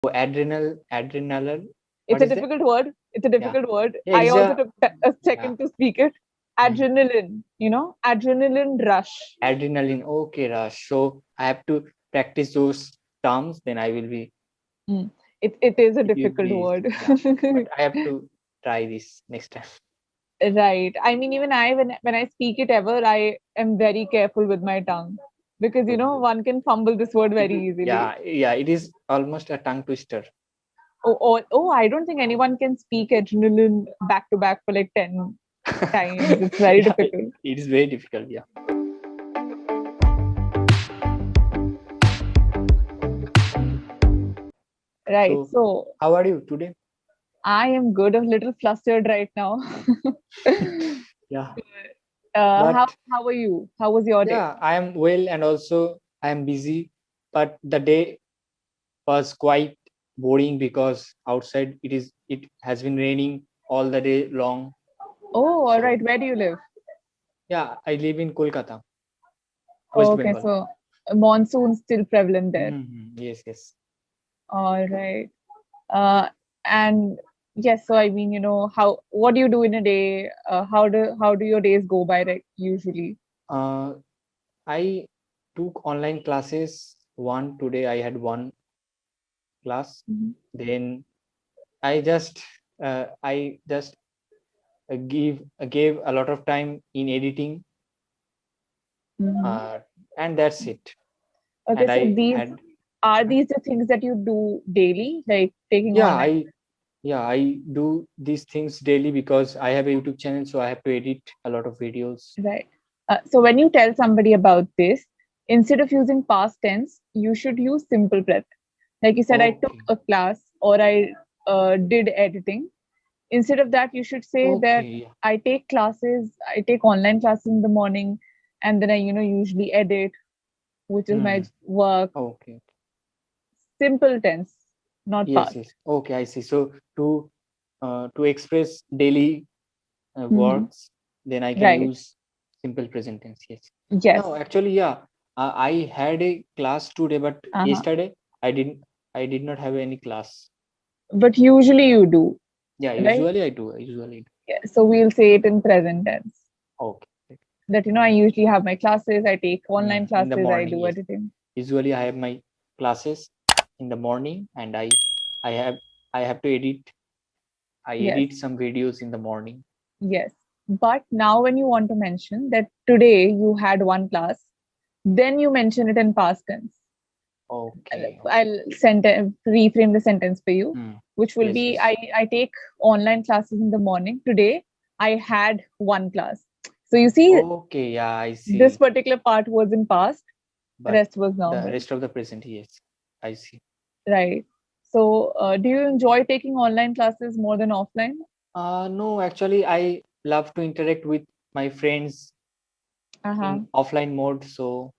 adrenal. It's What a is that? difficult word. It's a Yeah, difficult word. yeah. It I is also a took a yeah. second to speak it. Mm. Adrenaline, adrenaline rush. Adrenaline. Okay, Rush. So I have to practice those terms. Then I will be. Mm. It is a It will difficult be word. yeah. But I have to try this next time. Right. I mean, even when I speak it ever, I am very careful with my tongue because Good, good. one can fumble this word It very is easily. yeah, yeah. It is almost a tongue twister. Oh, I don't think anyone can speak adrenaline back to back for like 10 times. It's very Yeah, difficult. it is very difficult. Yeah. Right. So, So how are you today? I am good, a little flustered right now. Yeah, How but how are you? How was your day? yeah, I am well, and also I am busy. But the day was quite boring because outside it has been raining all the day long. Oh, all So right. Where do you live? yeah, I live in Kolkata, West Okay, Bengal. so monsoon still prevalent there. Yes, yes. All right. Uh, and yes, so I mean, how what do you do in a day? How do your days go by like usually? Uh, I took online classes. One today I had one class. Mhm. Then I just gave a lot of time in editing, Mhm. uh, and that's it. Okay, And so I these had are these the things that you do daily, like taking yeah online, I yeah I do these things daily because I have a YouTube channel, so I have to edit a lot of videos. right? So when you tell somebody about this, instead of using past tense, you should use simple present. Like you said, I took Okay, a class or I did editing. Instead of that, you should say that okay, yeah. I take online classes in the morning, and then I, usually edit, which is my Hmm. work. Okay. Simple tense, not Yes, past. yes. Okay, I see. So to express daily Hmm. works, then I can Right. use simple present tense. Yes. Yes. No, actually, yeah. I had a class today, but Uh-huh. yesterday I didn't. I did not have any class. But usually you do, Yeah, right? usually I do. Usually. Yeah. So we'll say it in present tense. Okay. That, I usually have my classes, I take online In the classes, I morning, do yes. editing. Usually I have my classes in the morning, and I have I have to edit. I Yes. edit some videos in the morning. Yes. But now when you want to mention that today you had one class, then you mention it in past tense. Okay. I'll reframe the sentence for you, Hmm. which will Yes, be yes. I take online classes in the morning. Today, I had one class. So you see, Okay, yeah, I this see. particular part was in past, But rest was the normal, rest of the present, yes, I see. right? So, do you enjoy taking online classes more than offline? No, actually, I love to interact with my friends Uh-huh. in offline mode. So,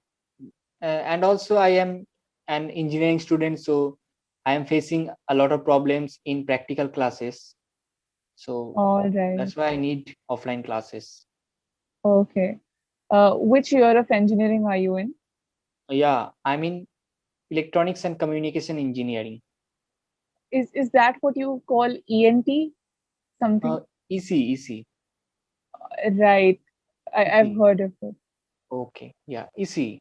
and also I am an engineering student, so I am facing a lot of problems in practical classes. So All right. that's why I need offline classes. Okay. Which year of engineering are you in? Yeah, I'm in electronics and communication engineering. Is that what you call ENT Uh, something? EC. Right. I've EC. heard of it. Okay, yeah, EC.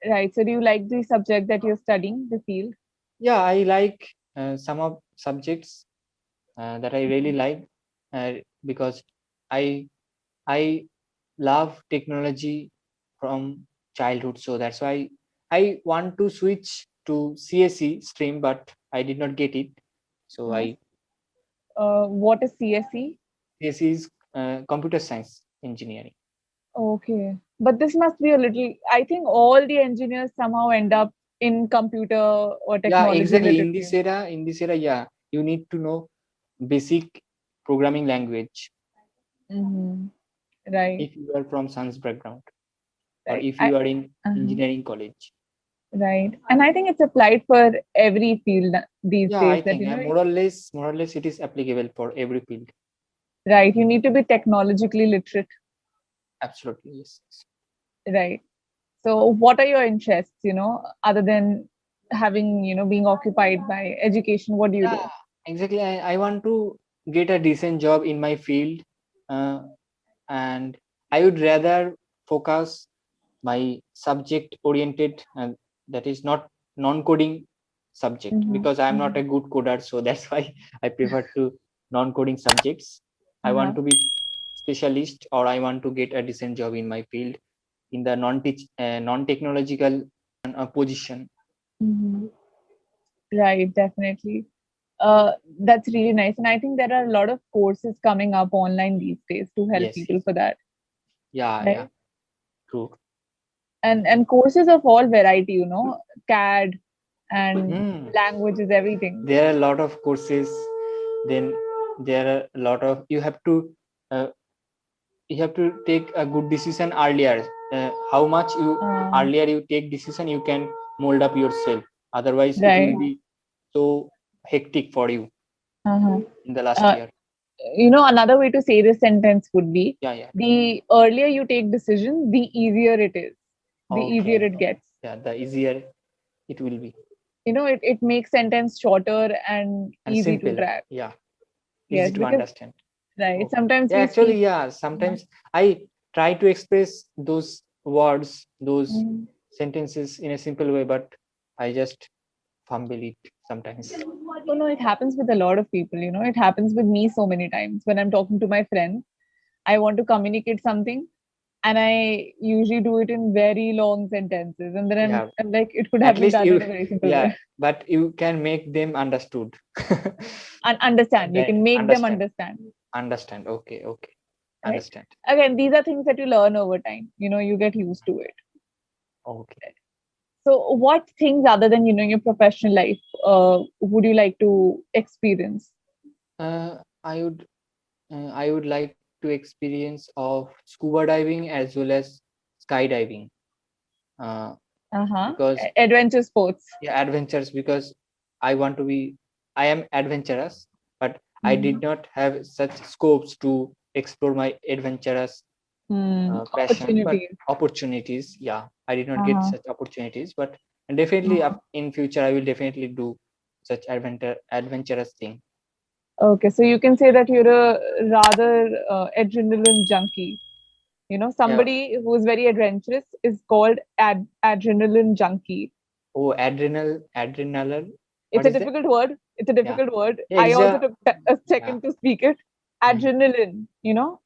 Right. So do you like the subject that you're studying, the field? Yeah, I like some of subjects that I really like uh, because I I love technology from childhood. So that's why I want to switch to CSE stream, but I did not get it. So Uh-huh. I What is CSE? CSE is computer science engineering. Okay. But this must be a little, I think all the engineers somehow end up in computer or Yeah, technology exactly. related field. In this era, yeah, you need to know basic programming language Hmm. Right. if you are from science background or Right. if you are in Uh-huh. engineering college. Right. And I think it's applied for every field these Yeah, days I that, think more or less, it is applicable for every field. right, you need to be technologically literate. Absolutely, yes. Right. So what are your interests, other than having, being occupied by education, what do you Yeah, do? exactly. I want to get a decent job in my field, uh, and I would rather focus my subject oriented, and that is not non-coding subject, Mm-hmm. because I am not Mm-hmm. a good coder, so that's why I prefer to non-coding subjects. I want Uh-huh. to be specialist, or I want to get a decent job in my field in the non-technological position. Mm-hmm. Right, definitely. That's really nice. And I think there are a lot of courses coming up online these days to help Yes, people yes. for that, Yeah, right? true. And courses of all variety, CAD and Hmm. languages, everything. There are a lot of courses. Then there are a lot of, uh, you have to take a good decision earlier. How much you Uh, earlier you take decision, you can mold up yourself. Otherwise it will right. be so hectic for you Uh-huh. in the last Uh, year. Another way to say this sentence would be, Yeah. the earlier you take decisions, the easier it is, the easier Okay. it gets. Yeah, the easier it will be, It makes sentence shorter and and easy to simple. track. Yeah, easy Yes, to because understand. right, Okay. sometimes Yeah, we actually, speak. yeah, Uh-huh. sometimes I try to express those words, those Mhm. sentences in a simple way, but I just fumble it sometimes. Oh no, it happens with a lot of people. It happens with me so many times when I'm talking to my friends. I want to communicate something, and I usually do it in very long sentences, and then I'm, Yeah, I'm like, it could at have been least done you, in a very simple yeah, way. but you can make them understood. And understand, you can make them Understand, understand, okay, right? understand. Again, these are things that you learn over time. You get used to it. Okay. So, what things other than your professional life would you like to experience? uh, I would I would like to experience of scuba diving as well as skydiving, uh, Uh-huh. because Adventure sports. yeah, adventures, because I want to be, I am adventurous, but I did Mhm. not have such scopes to explore my adventurous passion, but Opportunities. opportunities, yeah, I did not get Uh-huh. such opportunities, but definitely Uh-huh. in future I will definitely do such adventurous thing. Okay, so you can say that you're a rather adrenaline junkie. Yeah. Somebody who is very adventurous is called adrenaline junkie. Oh, adrenal, It's what a is that? difficult word. It's a Yeah, difficult word. yeah, it I is also a, took a yeah. second to speak it. Mm. Adrenaline,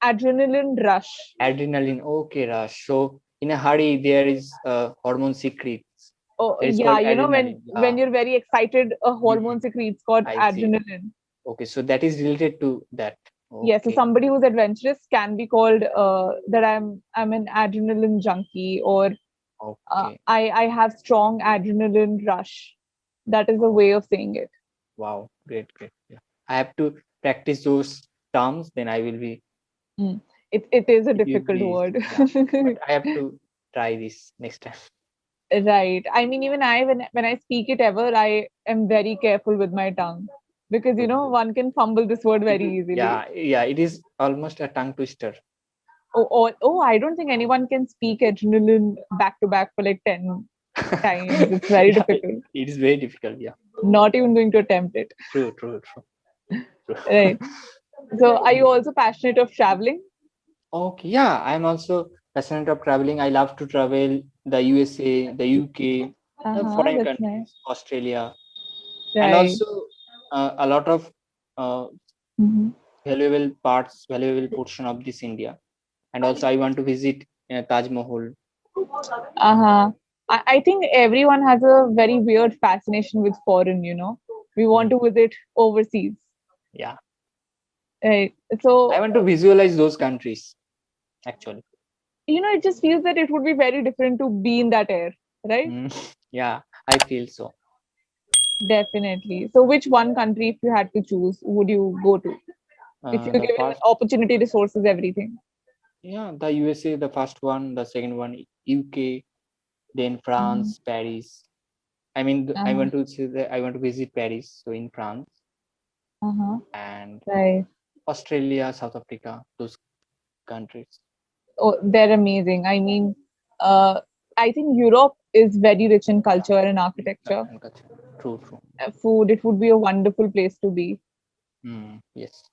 adrenaline rush. Adrenaline, okay, Raj. So in a hurry there is hormone secretes, Oh that is yeah, called when adrenaline. when you're very excited, a Mhm. hormone secretes called I see. adrenaline. Okay, so that is related to that. Yes, so Okay. somebody who's adventurous can be called that I'm an adrenaline junkie, or Okay. I have strong adrenaline rush. That is a Oh, way of saying it. wow, great. Yeah. I have to practice those terms, then I will be, Mm. It is a it will difficult be easy. word. Yeah. But I have to try this next time. Right. I mean, even when I speak it ever, I am very careful with my tongue because Good. one can fumble this word It very is, easily. yeah, it is almost a tongue twister. Oh, I don't think anyone can speak adrenaline back to back for like 10 times. It's very Yeah, difficult. it is very difficult. Yeah. Not even going to attempt it. True. Right. So, are you also passionate of traveling? Okay, yeah, I'm also passionate of traveling. I love to travel the USA, the UK, Uh-huh, foreign that's nice. countries, Australia, and Right. also a lot of uh, Hmm. valuable portion of this India. And also, I want to visit Taj Mahal. Uh-huh. I think everyone has a very weird fascination with foreign. We want Mm, to visit overseas. yeah, Right. I So, want to visualize those countries actually. it just feels that it would be very different to be in that air, right? Mm, yeah, I feel so. Definitely. So, which one country, if you had to choose, would you go to? If you're The given first, opportunity, resources, everything. yeah, the USA, the first one, the second one, UK, then Mhm. France, Paris. I mean, I Uh-huh. want to say that I want to visit Paris, so in France, Uh-huh. and Right. Australia, South Africa, those countries. Oh, they're amazing. I mean, uh, I think Europe is very rich in culture and architecture. And culture. True, true. Food, it would be a wonderful place to be. Yes.